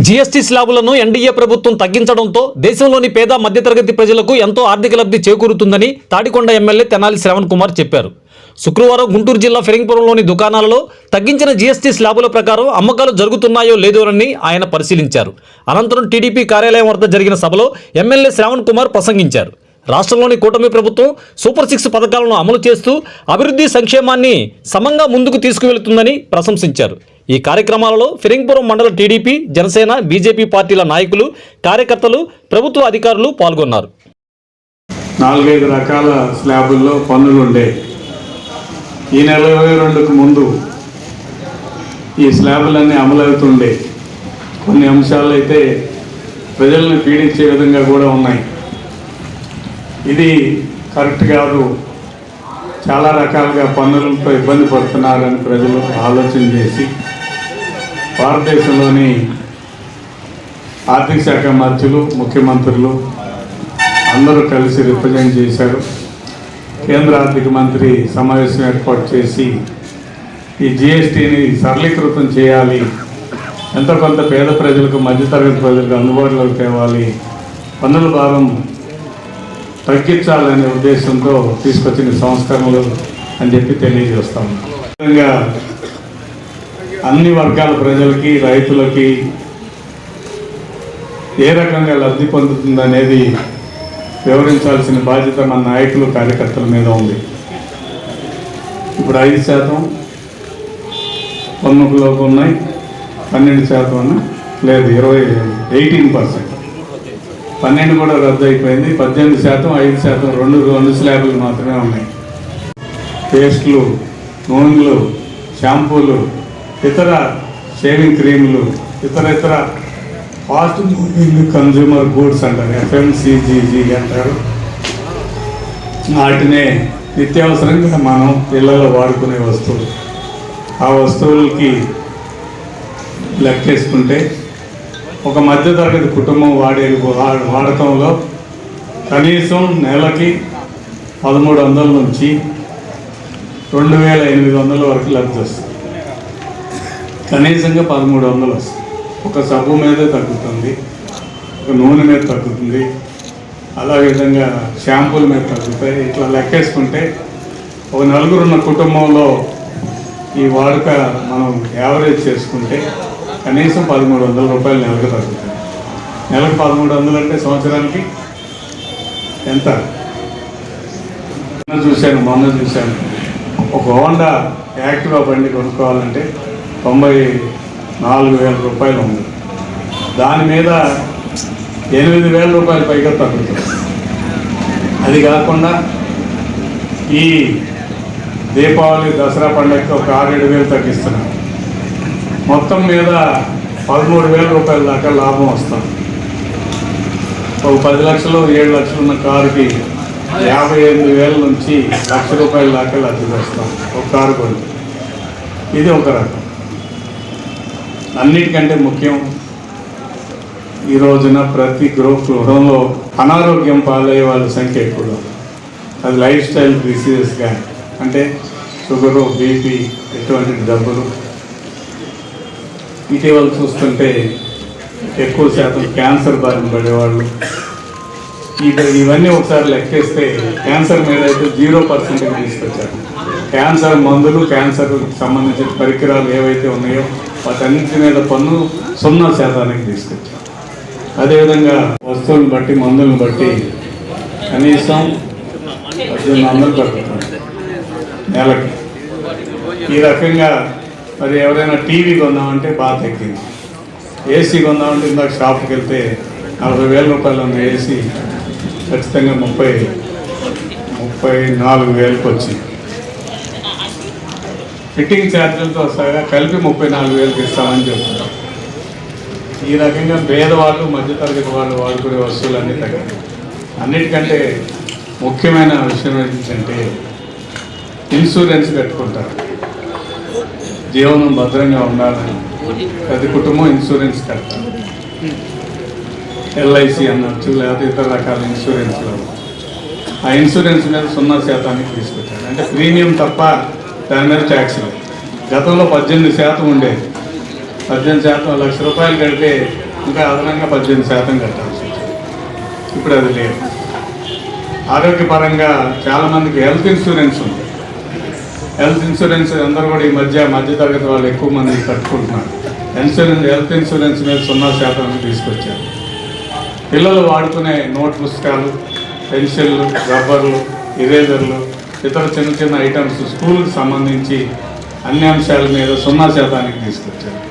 GST స్లాబులను NDA ప్రభుత్వం తగ్గించడంతో దేశంలోని పేద మధ్యతరగతి ప్రజలకు ఎంతో ఆర్థిక లబ్ధి చేకూరుతుందని తాడికొండ ఎమ్మెల్యే తెనాలి శ్రవణ్ కుమార్ చెప్పారు. శుక్రవారం గుంటూరు జిల్లా ఫిరంగిపురంలోని దుకాణాలలో తగ్గించిన జీఎస్టీ స్లాబుల ప్రకారం అమ్మకాలు జరుగుతున్నాయో లేదోనని ఆయన పరిశీలించారు. అనంతరం టీడీపీ కార్యాలయం వద్ద జరిగిన సభలో ఎమ్మెల్యే శ్రవణ్ కుమార్ ప్రసంగించారు. రాష్ట్రంలోని కూటమి ప్రభుత్వం సూపర్ 6 పథకాలను అమలు చేస్తూ అభివృద్ధి సంక్షేమాన్ని సమంగా ముందుకు తీసుకువెళుతుందని ప్రశంసించారు. ఈ కార్యక్రమాలలో ఫిరంగిపురం మండల టీడీపీ, జనసేన, బీజేపీ పార్టీల నాయకులు, కార్యకర్తలు, ప్రభుత్వ అధికారులు పాల్గొన్నారు. 4-5 రకాల స్లాబుల్లో పన్నులు ఉండే ఈ నెల 22కు ముందు ఈ స్లాబులన్నీ అమలవుతుండే. కొన్ని అంశాలు అయితే ప్రజలను పీడించే విధంగా కూడా ఉన్నాయి. ఇది కరెక్ట్ కాదు, చాలా రకాలుగా పన్నులతో ఇబ్బంది పడుతున్నారని ప్రజలు ఆలోచన చేసి భారతదేశంలోని ఆర్థిక శాఖ మంత్రులు, ముఖ్యమంత్రులు అందరూ కలిసి రిప్రజెంట్ చేశారు. కేంద్ర ఆర్థిక మంత్రి సమావేశం ఏర్పాటు చేసి ఈ జీఎస్టీని సరళీకృతం చేయాలి, ఎంతో కొంత పేద ప్రజలకు, మధ్యతరగతి ప్రజలకు అందుబాటులోకి తేవాలి, పన్నుల భారం తగ్గించాలనే ఉద్దేశంతో తీసుకొచ్చిన సంస్కరణలు అని చెప్పి తెలియజేస్తాము. విధంగా అన్ని వర్గాల ప్రజలకి, రైతులకి ఏ రకంగా లబ్ధి పొందుతుందనేది వివరించాల్సిన బాధ్యత మన నాయకులు, కార్యకర్తల మీద ఉంది. ఇప్పుడు 5% పన్నులోకి ఉన్నాయి, 12% అన్న లేదు, 18%. 12 కూడా రద్దు అయిపోయింది. 18%, 5%, రెండు స్లాబులు మాత్రమే ఉన్నాయి. పేస్టులు, నూనెలు, షాంపూలు, ఇతర షేవింగ్ క్రీములు, ఇతర ఫాస్ట్ మూవింగ్ కన్జ్యూమర్ గూడ్స్ అంటారు, FMCG అంటారు. వాటినే నిత్యావసరంగా మనం ఇళ్లలో వాడుకునే వస్తువులు. ఆ వస్తువులకి లెక్కేసుకుంటే ఒక మధ్యతరగతి కుటుంబం వాడకంలో కనీసం నెలకి 1300 నుంచి 2800 వరకు లబ్ధి వస్తుంది. కనీసంగా 1300 వస్తుంది. ఒక సబ్బు మీదే తగ్గుతుంది, ఒక నూనె మీద తగ్గుతుంది, అలా విధంగా షాంపూల మీద తగ్గుతాయి. ఇట్లా లెక్కేసుకుంటే ఒక నలుగురున్న కుటుంబంలో ఈ వాడుక మనం యావరేజ్ చేసుకుంటే కనీసం 1300 రూపాయలు నెలకు తగ్గుతుంది. నెలకు 1300 అంటే సంవత్సరానికి ఎంత? మొన్న చూశాను ఒక హోండా యాక్టివా బండి కొనుక్కోవాలంటే 94,000 రూపాయలు ఉంది. దాని మీద 8,000 రూపాయలు పైగా తగ్గుతుంది. అది కాకుండా ఈ దీపావళి, దసరా పండుగకి ఒక 6-7 తగ్గిస్తున్నారు. మొత్తం మీద 13,000 రూపాయల దాకా లాభం వస్తుంది. ఒక 10 లక్షలు, 7 లక్షలు ఉన్న కారుకి 58,000 నుంచి 1,00,000 రూపాయల దాకా లబ్ధి వస్తాం ఒక కారు కొని. ఇది ఒక రకం. అన్నిటికంటే ముఖ్యం, ఈ రోజున ప్రతి గృహంలో అనారోగ్యం పాలయ్యే వాళ్ళ సంఖ్య ఎక్కువ. అది లైఫ్ స్టైల్ డిసీజెస్గా, అంటే షుగరు, బీపీ, ఎటువంటి జబ్బులు. ఇటీవల చూస్తుంటే ఎక్కువ శాతం క్యాన్సర్ బారిన పడేవాళ్ళు. ఇవన్నీ ఒకసారి లెక్కేస్తే క్యాన్సర్ మీద అయితే 0% తీసుకొచ్చారు. క్యాన్సర్ మందులు, క్యాన్సర్ సంబంధించిన పరికరాలు ఏవైతే ఉన్నాయో వాటన్నింటి మీద పన్ను 0% తీసుకొచ్చారు. అదేవిధంగా వస్తువులను బట్టి, మందులను బట్టి కనీసం 1800 తగ్గుతుంది నెలకి. ఈ రకంగా మరి ఎవరైనా టీవీ కొందామంటే బాగా తగ్గింది. ఏసీ కొందామంటే ఇందాక షాప్కి వెళ్తే 40,000 రూపాయలు ఉన్న ఏసీ ఖచ్చితంగా 34,000కి వచ్చింది. ఫిట్టింగ్ ఛార్జీలతో సహా కలిపి 34,000కి ఇస్తామని చెప్తున్నారు. ఈ రకంగా పేదవాళ్ళు, మధ్యతరగతి వాళ్ళు వాడుకునే వస్తువులన్నీ తగ్గాయి. అన్నిటికంటే ముఖ్యమైన విషయం ఏంటంటే ఇన్సూరెన్స్ కట్టుకుంటారు. జీవనం భద్రంగా ఉండాలని ప్రతి కుటుంబం ఇన్సూరెన్స్ కట్టాలి. LIC అనొచ్చు, లేకపోతే ఇతర రకాల ఇన్సూరెన్స్లు. ఆ ఇన్సూరెన్స్ మీద 0% తీసుకొచ్చారు. అంటే ప్రీమియం తప్ప దాని మీద ట్యాక్స్ లేదు. గతంలో 18% ఉండేది. 18%, 1,00,000 రూపాయలు కడితే ఇంకా అదనంగా 18% కట్టాల్సి వచ్చింది. ఇప్పుడు అది లేదు. ఆరోగ్యపరంగా చాలామందికి హెల్త్ ఇన్సూరెన్స్ ఉంది. హెల్త్ ఇన్సూరెన్స్ అందరూ కూడా ఈ మధ్యతరగతి వాళ్ళు ఎక్కువ మంది కట్టుకుంటున్నారు. హెల్త్ ఇన్సూరెన్స్ మీద 0% తీసుకొచ్చారు. పిల్లలు వాడుకునే నోట్ పుస్తకాలు, పెన్సిళ్ళు, రబ్బర్లు, ఇరేజర్లు, ఇతర చిన్న చిన్న ఐటమ్స్ స్కూల్కి సంబంధించి అన్ని అంశాల మీద 0% తీసుకొచ్చారు.